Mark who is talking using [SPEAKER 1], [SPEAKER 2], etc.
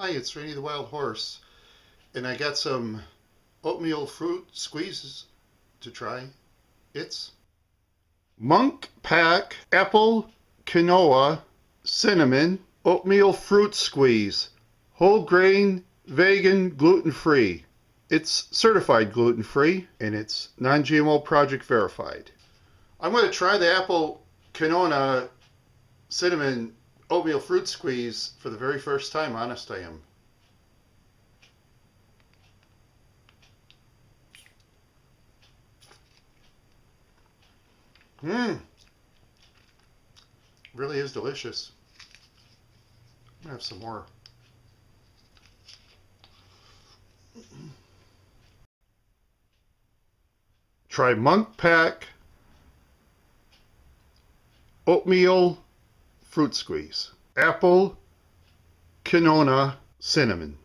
[SPEAKER 1] Hi, it's Rainy the Wild Horse, and I got some oatmeal fruit squeezes to try. It's Munk Pack Apple Quinoa Cinnamon Oatmeal Fruit Squeeze. Whole grain, vegan, gluten free. It's certified gluten free, and it's non GMO Project verified. I'm going to try the apple quinoa cinnamon oatmeal fruit squeeze for the very first time, honest I am. Mmm, really is delicious. I'm gonna have some more. Try Munk Pack Oatmeal Fruit Squeeze. Apple, quinoa, cinnamon.